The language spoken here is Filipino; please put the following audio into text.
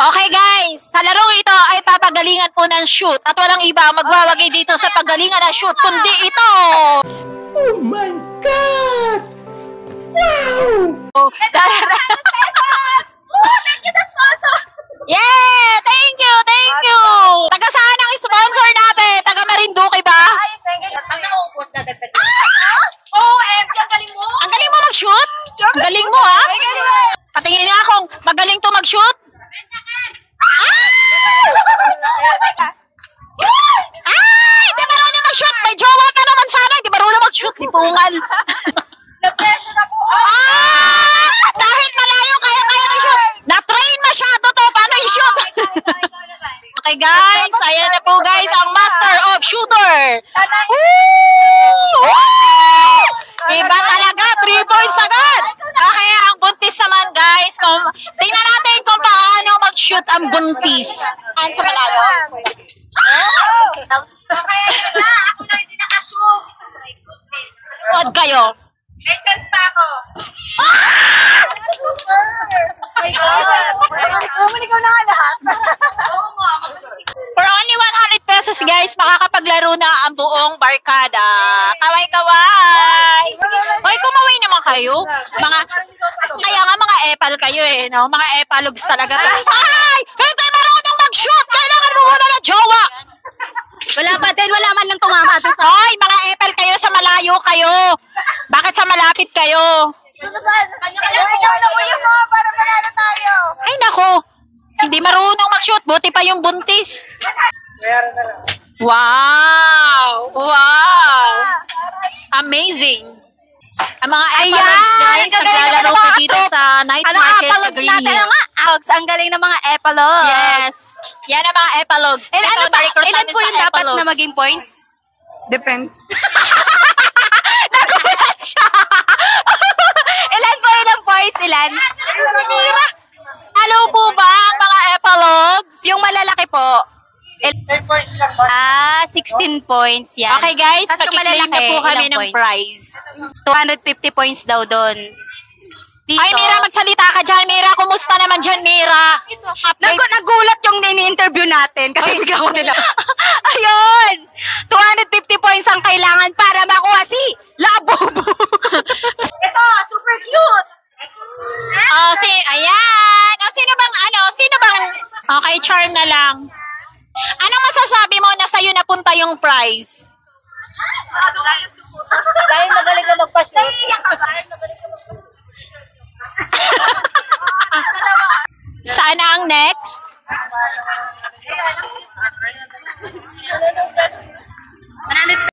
Okay guys, sa laro ito ay papagalingan po ng shoot at walang iba ang magwawagi dito sa pagalingan ng shoot kundi ito. Oh my God! Wow! Thank you sa sponsor! Yeah! Thank you! Thank you! Taga saan ang sponsor natin? Taga Marinduque ba? Ayos, thank you. Pag naubos na dagdag. Oh, MJ, ang galing mo! Ang galing mo mag-shoot? Ang galing mo ha? Patingin nga kung magaling to mag-shoot. Ay! Di marunong mag-shoot! May jowa pa naman sana! Di marunong mag-shoot! Di pungal! Na-pressure ako! Dahil malayo kaya mag-shoot! Na-train masyado to! Paano i-shoot? Okay guys, ayan na po guys ang master of shooter! Woo! Iba talaga! 3 points agad! Okay, ang buntis naman guys. Tingnan natin kung paano mag-shoot ang buntis. Ayan sa malayo. Okay, ayun na. Ako na hindi nakashoot. My goodness. Huwag kayo. May chance pa ako. Oh my God. Ikaw na nga lahat. Oo nga. For only 100 pesos guys, makakapaglaro na ang buong barkada. Kaway-kaway! Hoy, kumaway naman kayo. Kaya nga mga epal kayo eh, no? Mga epalogs talaga. Ay! Hindi marunong mag-shoot! Kailangan mo muna ng jowa! Wala pa din, wala man lang tumama. Hoy, mga epal kayo, sa malayo kayo. Bakit sa malapit kayo? Ikaw na kuya mo para manalo tayo. Ay nako, hindi marunong mag-shoot, buti pa yung buntis. Wow! Wow! Amazing! Ang mga epalogs guys, naglalaro po dito sa night market sa Greenhill. Ang galing ng mga epalogs. Yes! Yan ang mga epalogs. Ilan po yung dapat na maging points? Depend. Nagulat siya. Ilan po ilang points? Ilan? Hello po ba ang mga epalogs? Yung malalaki po. 16 points yan. Okay guys, Tas yung pag-claim na po kami ilang ng points? prize. 250 points daw doon. Dito. Ay Mira, magsalita ka dyan. Mira, kumusta naman dyan Mira? Nagulat yung ini-interview natin kasi bigla ko nila. Ayun! 250 points ang kailangan para makuha si Labubu. Ito, super cute. Oh, ayan. Oh, sino bang, okay, charm na lang. Anong masasabi mo na sa'yo napunta yung prize? Dahil magaling ka magpa-shoot. Saan na ang next?